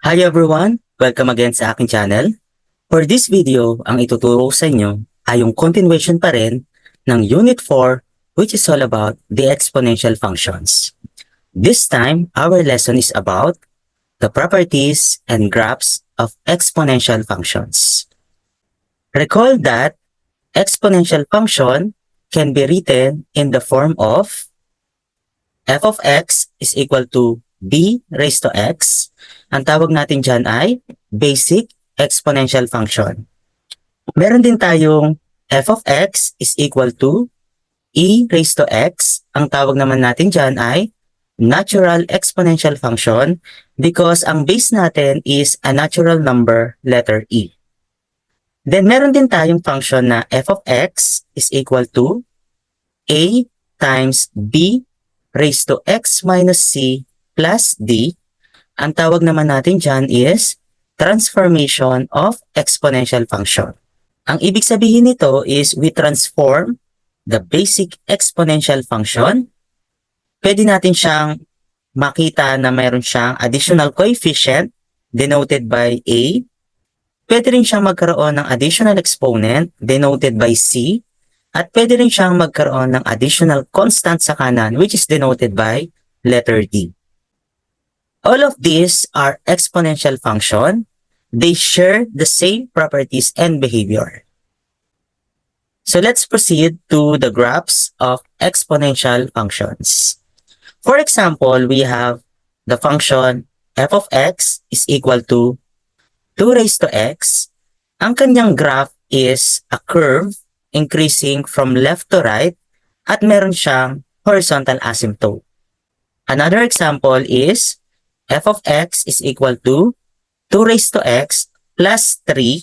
Hi everyone! Welcome again sa aking channel. For this video, ang ituturo ko sa inyo ay yung continuation pa rin ng Unit 4 which is all about the exponential functions. This time, our lesson is about the properties and graphs of exponential functions. Recall that exponential function can be written in the form of f of x is equal to b raised to x. Ang tawag natin dyan ay basic exponential function. Meron din tayong f of x is equal to e raised to x. Ang tawag naman natin dyan ay natural exponential function because ang base natin is a natural number, letter e. Then meron din tayong function na f of x is equal to a times b raised to x minus c plus d. Ang tawag naman natin dyan is transformation of exponential function. Ang ibig sabihin nito is we transform the basic exponential function. Pwede natin siyang makita na mayroon siyang additional coefficient denoted by a. Pwede rin siyang magkaroon ng additional exponent denoted by c. At pwede rin siyang magkaroon ng additional constant sa kanan which is denoted by letter d. All of these are exponential function. They share the same properties and behavior. So let's proceed to the graphs of exponential functions. For example, we have the function f of x is equal to 2 raised to x. Ang kanyang graph is a curve increasing from left to right at meron siyang horizontal asymptote. Another example is f of x is equal to 2 raised to x plus 3.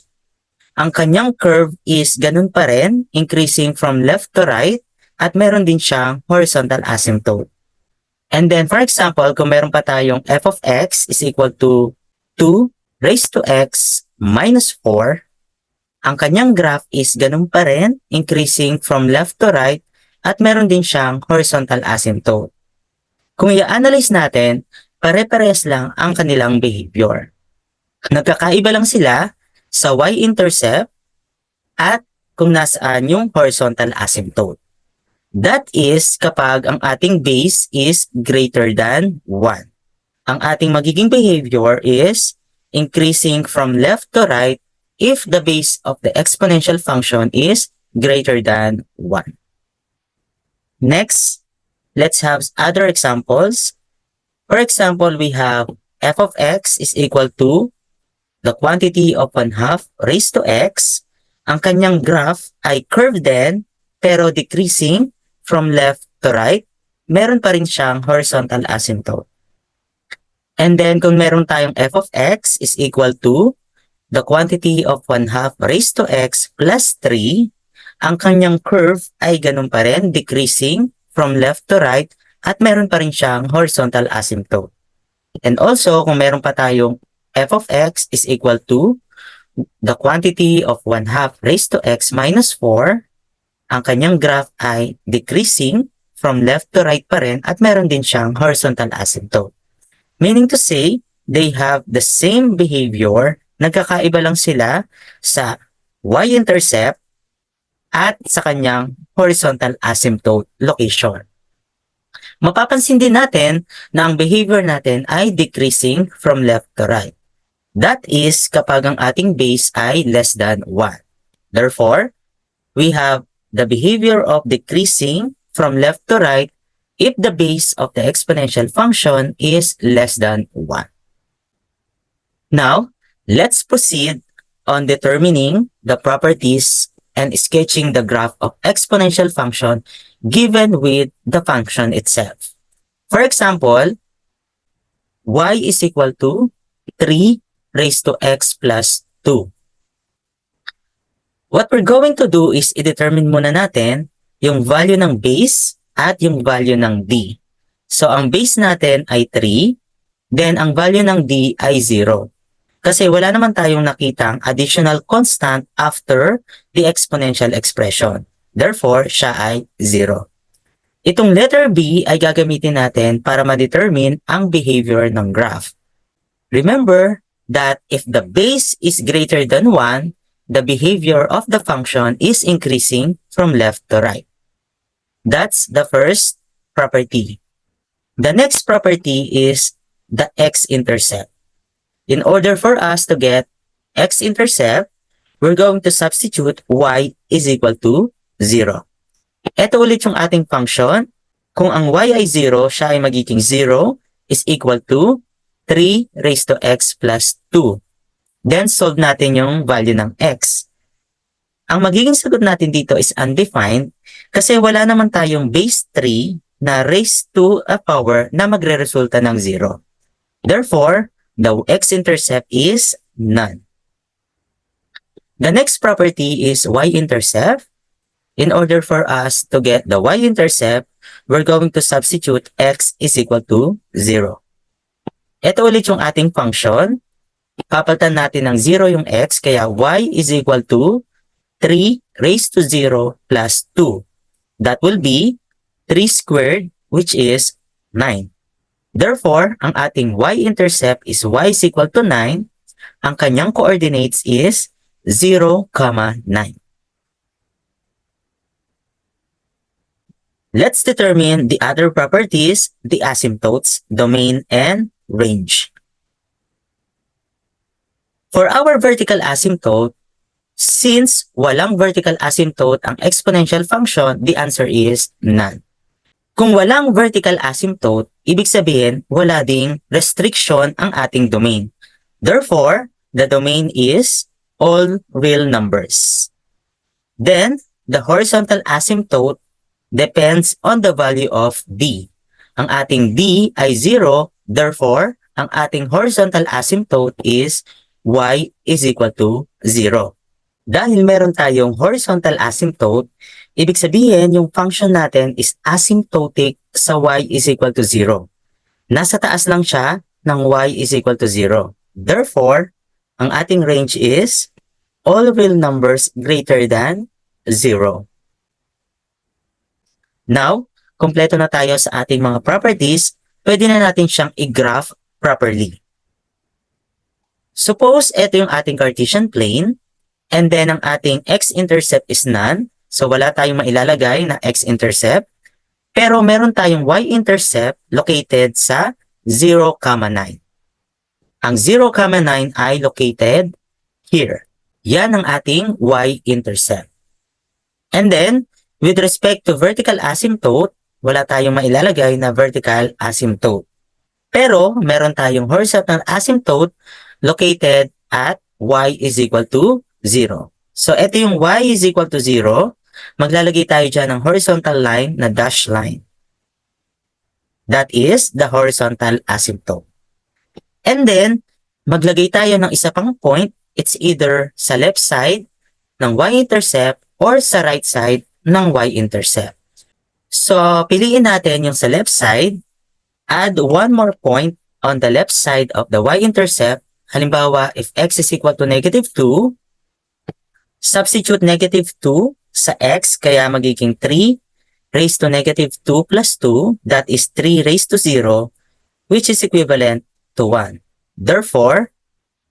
Ang kanyang curve is ganun pa rin, increasing from left to right at meron din siyang horizontal asymptote. And then for example, kung meron pa tayong f of x is equal to 2 raised to x minus 4, ang kanyang graph is ganun pa rin, increasing from left to right at meron din siyang horizontal asymptote. Kung i-analyze natin, pare-parehas lang ang kanilang behavior. Nagkakaiba lang sila sa y-intercept at kung nasaan yung horizontal asymptote. That is kapag ang ating base is greater than 1. Ang ating magiging behavior is increasing from left to right if the base of the exponential function is greater than 1. Next, let's have other examples. For example, we have f of x is equal to the quantity of 1/2 raised to x. Ang kanyang graph ay curved din pero decreasing from left to right. Meron pa rin siyang horizontal asymptote. And then kung meron tayong f of x is equal to the quantity of 1/2 raised to x plus 3, ang kanyang curve ay ganun pa rin, decreasing from left to right at meron pa rin siyang horizontal asymptote. And also, kung meron pa tayong f of x is equal to the quantity of 1/2 raised to x minus 4, ang kanyang graph ay decreasing from left to right pa rin at meron din siyang horizontal asymptote. Meaning to say, they have the same behavior. Nagkakaiba lang sila sa y-intercept at sa kanyang horizontal asymptote location. Mapapansin din natin na ang behavior natin ay decreasing from left to right. That is kapag ang ating base ay less than 1. Therefore, we have the behavior of decreasing from left to right if the base of the exponential function is less than 1. Now, let's proceed on determining the properties and sketching the graph of exponential function given with the function itself. For example, y is equal to 3 raised to x plus 2. What we're going to do is i-determine muna natin yung value ng base at yung value ng d. So, ang base natin ay 3, then ang value ng d ay 0. Kasi wala naman tayong nakitang additional constant after the exponential expression. Therefore, siya ay 0. Itong letter B ay gagamitin natin para ma-determine ang behavior ng graph. Remember, that if the base is greater than 1, the behavior of the function is increasing from left to right. That's the first property. The next property is the x-intercept. In order for us to get x-intercept, we're going to substitute y is equal to 0. Ito ulit yung ating function. Kung ang y ay 0, siya ay magiging 0 is equal to 3 raised to x plus 2. Then solve natin yung value ng x. Ang magiging sagot natin dito is undefined kasi wala naman tayong base 3 na raised to a power na magre-resulta ng 0. Therefore, the x-intercept is none. The next property is y-intercept. In order for us to get the y-intercept, we're going to substitute x is equal to 0. Ito ulit yung ating function. Papalitan natin ng 0 yung x, kaya y is equal to 3 raised to 0 plus 2. That will be 3 squared, which is 9. Therefore, ang ating y-intercept is y is equal to 9. Ang kanyang coordinates is 0, 9. Let's determine the other properties, the asymptotes, domain, and range. For our vertical asymptote, since walang vertical asymptote ang exponential function, the answer is none. Kung walang vertical asymptote, ibig sabihin wala ding restriction ang ating domain. Therefore, the domain is all real numbers. Then, the horizontal asymptote depends on the value of d. Ang ating d ay 0, therefore, ang ating horizontal asymptote is y is equal to 0. Dahil meron tayong horizontal asymptote, ibig sabihin yung function natin is asymptotic sa y is equal to 0. Nasa taas lang siya ng y is equal to 0. Therefore, ang ating range is all real numbers greater than 0. Now, kompleto na tayo sa ating mga properties, pwede na natin siyang i-graph properly. Suppose ito yung ating Cartesian plane, and then ang ating x-intercept is none, so wala tayong mailalagay na x-intercept, pero meron tayong y-intercept located sa 0, 9. Ang 0, 9 ay located here. Yan ang ating y-intercept. And then, with respect to vertical asymptote, wala tayong mailalagay na vertical asymptote. Pero, meron tayong horizontal asymptote located at y is equal to 0. So, ito yung y is equal to 0. Maglalagay tayo dyan ng horizontal line na dash line. That is the horizontal asymptote. And then, maglagay tayo ng isa pang point. It's either sa left side ng y-intercept or sa right side ng y-intercept. So, piliin natin yung sa left side. Add one more point on the left side of the y-intercept. Halimbawa, if x is equal to negative 2, substitute negative 2 sa x, kaya magiging 3 raised to negative 2 plus 2, that is 3 raised to 0, which is equivalent to 1. Therefore,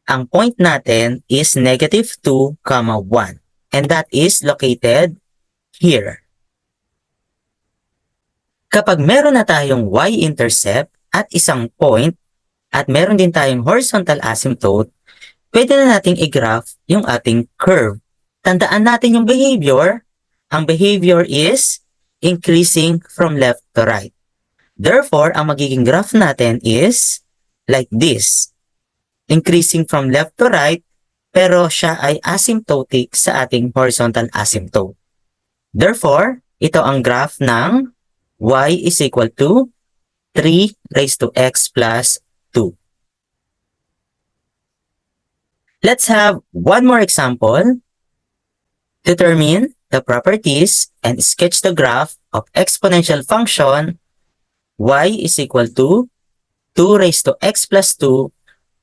ang point natin is negative 2, 1. And that is located here. Kapag meron na tayong y-intercept at isang point at meron din tayong horizontal asymptote, pwede na nating i-graph yung ating curve. Tandaan natin yung behavior. Ang behavior is increasing from left to right. Therefore, ang magiging graph natin is like this. Increasing from left to right, pero siya ay asymptotic sa ating horizontal asymptote. Therefore, ito ang graph ng y is equal to 3 raised to x plus 2. Let's have one more example. Determine the properties and sketch the graph of exponential function y is equal to 2 raised to x plus 2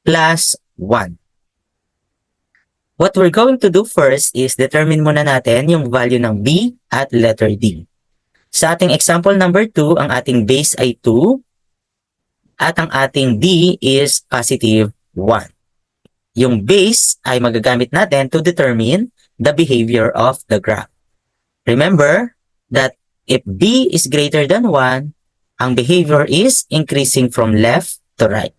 plus 1. What we're going to do first is determine muna natin yung value ng b at letter d. Sa ating example number 2, ang ating base ay 2 at ang ating d is positive 1. Yung base ay magagamit natin to determine the behavior of the graph. Remember that if b is greater than 1, ang behavior is increasing from left to right.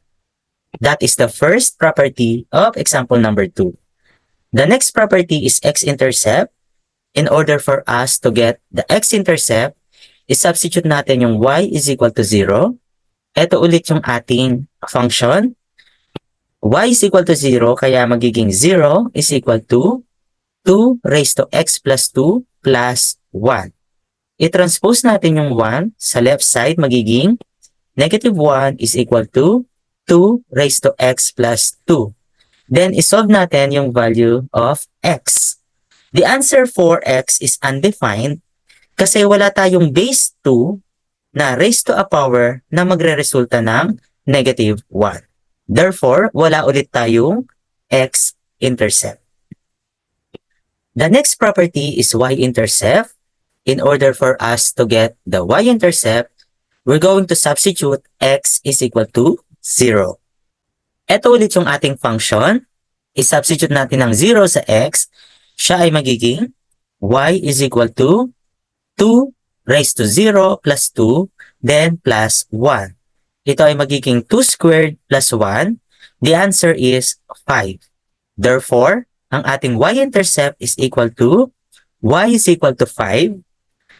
That is the first property of example number 2. The next property is x-intercept. In order for us to get the x-intercept, i-substitute natin yung y is equal to 0. Ito ulit yung ating function. Y is equal to 0, kaya magiging 0 is equal to 2 raised to x plus 2 plus 1. I-transpose natin yung 1 sa left side, magiging negative 1 is equal to 2 raised to x plus 2. Then, isolve natin yung value of x. The answer for x is undefined kasi wala tayong base 2 na raised to a power na magre-resulta ng negative 1. Therefore, wala ulit tayong x-intercept. The next property is y-intercept. In order for us to get the y-intercept, we're going to substitute x is equal to 0. Ito ulit yung ating function. I-substitute natin ng 0 sa x. Siya ay magiging y is equal to 2 raised to 0 plus 2, then plus 1. Ito ay magiging 2 squared plus 1. The answer is 5. Therefore, ang ating y-intercept is equal to y is equal to 5.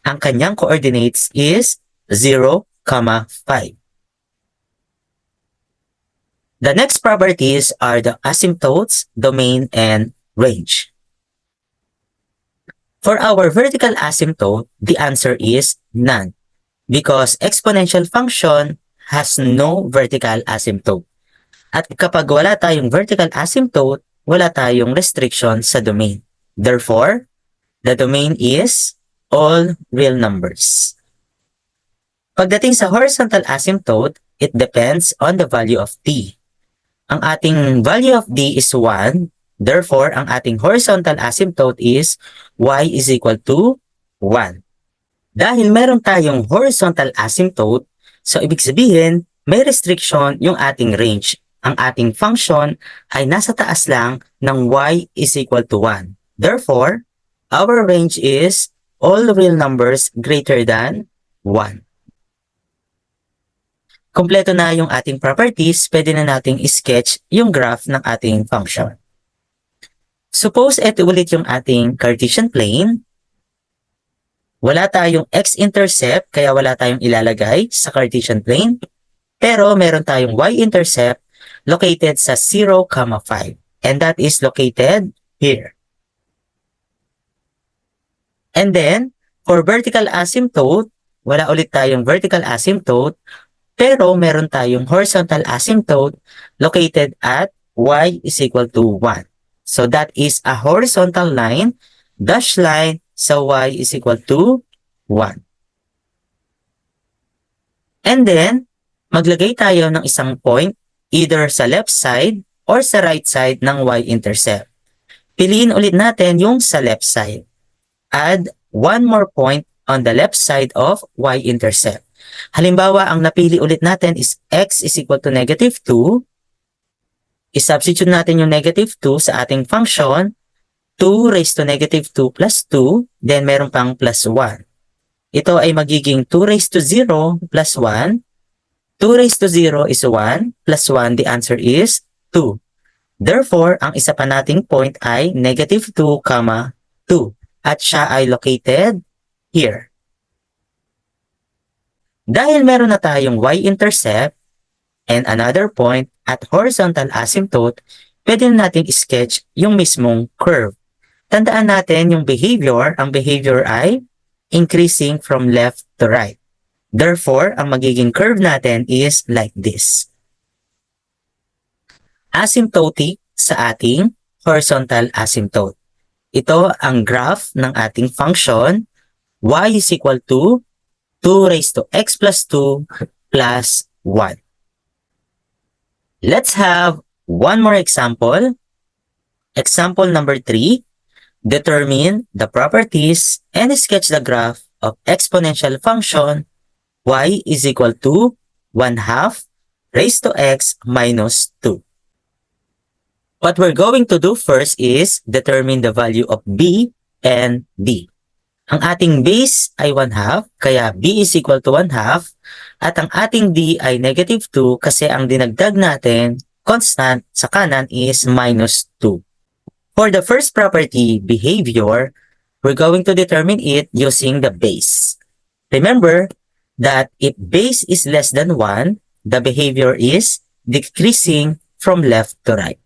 Ang kanyang coordinates is 0, 5. The next properties are the asymptotes, domain, and range. For our vertical asymptote, the answer is none because exponential function has no vertical asymptote. At kapag wala tayong vertical asymptote, wala tayong restriction sa domain. Therefore, the domain is all real numbers. Pagdating sa horizontal asymptote, it depends on the value of t. Ang ating value of d is 1, therefore, ang ating horizontal asymptote is y is equal to 1. Dahil meron tayong horizontal asymptote, so ibig sabihin, may restriction yung ating range. Ang ating function ay nasa taas lang ng y is equal to 1. Therefore, our range is all real numbers greater than 1. Kompleto na yung ating properties, pwede na nating sketch yung graph ng ating function. Suppose ito ulit yung ating Cartesian plane. Wala tayong x-intercept, kaya wala tayong ilalagay sa Cartesian plane. Pero meron tayong y-intercept located sa 0, 5. And that is located here. And then, for vertical asymptote, wala ulit tayong vertical asymptote, pero meron tayong horizontal asymptote located at y is equal to 1. So that is a horizontal line, dash line, sa y is equal to 1. And then, maglagay tayo ng isang point either sa left side or sa right side ng y-intercept. Piliin ulit natin yung sa left side. Add one more point on the left side of y-intercept. Halimbawa, ang napili ulit natin is x is equal to negative 2. I-substitute natin yung negative 2 sa ating function. 2 raised to negative 2 plus 2, then meron pang plus 1. Ito ay magiging 2 raised to 0 plus 1. 2 raised to 0 is 1, plus 1, the answer is 2. Therefore, ang isa pa nating point ay negative 2, 2. At siya ay located here. Dahil meron na tayong y-intercept and another point at horizontal asymptote, pwede na nating sketch yung mismong curve. Tandaan natin yung behavior, ang behavior ay increasing from left to right. Therefore, ang magiging curve natin is like this. Asymptotic sa ating horizontal asymptote. Ito ang graph ng ating function y is equal to 2 raised to x plus 2 plus 1. Let's have one more example. Example number 3. Determine the properties and sketch the graph of exponential function y is equal to 1/2 raised to x minus 2. What we're going to do first is determine the value of b and d. Ang ating base ay 1/2, kaya b is equal to 1/2, at ang ating d ay -2 kasi ang dinagdag natin, constant, sa kanan is -2. For the first property, behavior, we're going to determine it using the base. Remember that if base is less than 1, the behavior is decreasing from left to right.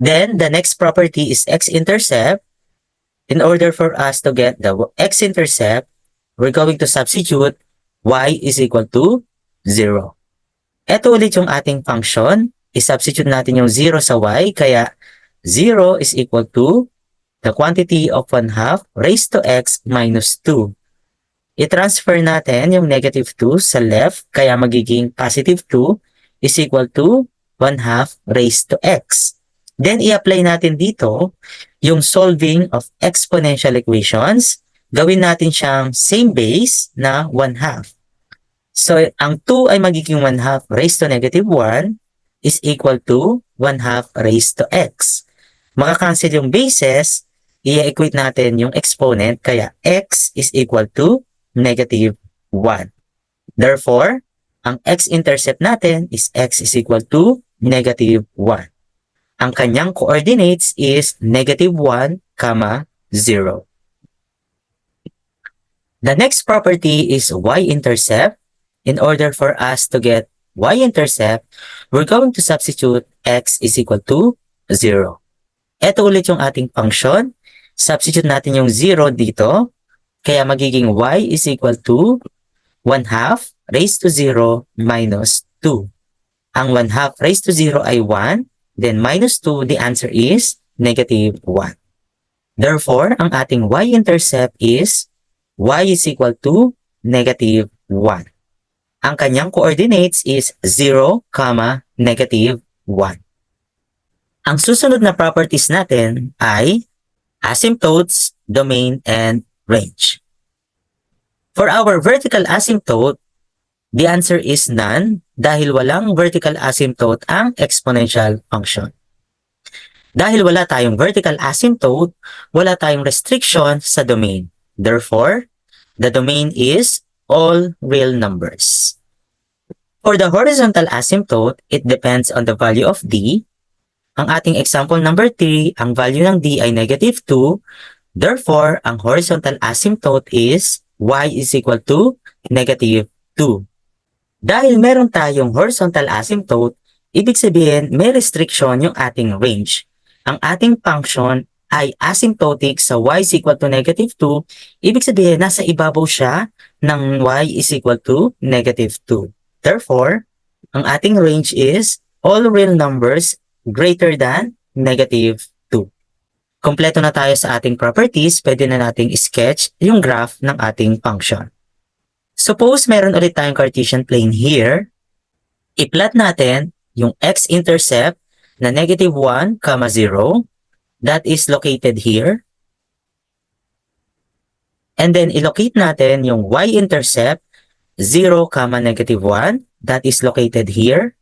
Then, the next property is x-intercept. In order for us to get the x-intercept, we're going to substitute y is equal to 0. Ito ulit yung ating function. I-substitute natin yung 0 sa y, kaya 0 is equal to the quantity of 1/2 raised to x minus 2. I-transfer natin yung -2 sa left, kaya magiging +2 is equal to 1/2 raised to x. Then, i-apply natin dito yung solving of exponential equations. Gawin natin siyang same base na 1/2. So, ang 2 ay magiging 1/2 raised to -1 is equal to 1/2 raised to x. Makakancel yung bases, i-equate natin yung exponent, kaya x is equal to -1. Therefore, ang x-intercept natin is x is equal to -1. Ang kanyang coordinates is -1, 0. The next property is y-intercept. In order for us to get y-intercept, we're going to substitute x is equal to 0. Ito ulit yung ating function. Substitute natin yung 0 dito. Kaya magiging y is equal to 1/2 raised to 0 minus 2. Ang 1/2 raised to 0 ay 1. Then minus 2, the answer is -1. Therefore, ang ating y-intercept is y is equal to -1. Ang kanyang coordinates is 0, -1. Ang susunod na properties natin ay asymptotes, domain, and range. For our vertical asymptote, the answer is none dahil walang vertical asymptote ang exponential function. Dahil wala tayong vertical asymptote, wala tayong restriction sa domain. Therefore, the domain is all real numbers. For the horizontal asymptote, it depends on the value of d. Ang ating example number 3, ang value ng d ay -2. Therefore, ang horizontal asymptote is y is equal to -2. Dahil meron tayong horizontal asymptote, ibig sabihin may restriction yung ating range. Ang ating function ay asymptotic sa y is equal to -2, ibig sabihin nasa ibabaw siya ng y is equal to -2. Therefore, ang ating range is all real numbers greater than -2. Kompleto na tayo sa ating properties, pwede na nating sketch yung graph ng ating function. Suppose meron ulit tayong Cartesian plane here. I-plot natin yung x-intercept na -1, 0. That is located here. And then, ilocate natin yung y-intercept 0, -1. That is located here.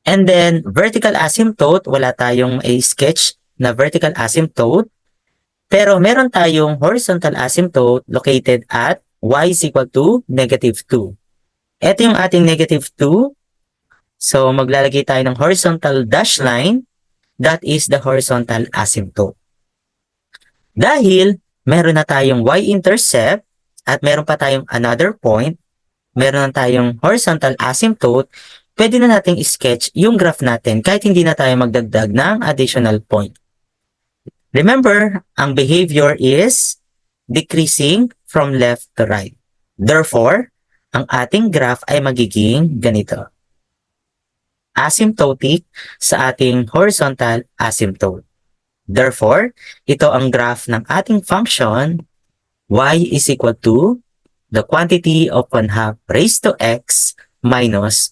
And then, vertical asymptote, wala tayong sketch na vertical asymptote. Pero meron tayong horizontal asymptote located at y is equal to -2. Ito yung ating -2. So, maglalagay tayo ng horizontal dash line. That is the horizontal asymptote. Dahil meron na tayong y-intercept at meron pa tayong another point, meron na tayong horizontal asymptote, pwede na nating sketch yung graph natin kahit hindi na tayo magdagdag ng additional point. Remember, ang behavior is decreasing from left to right. Therefore, ang ating graph ay magiging ganito. Asymptotic sa ating horizontal asymptote. Therefore, ito ang graph ng ating function y is equal to the quantity of 1/2 raised to x minus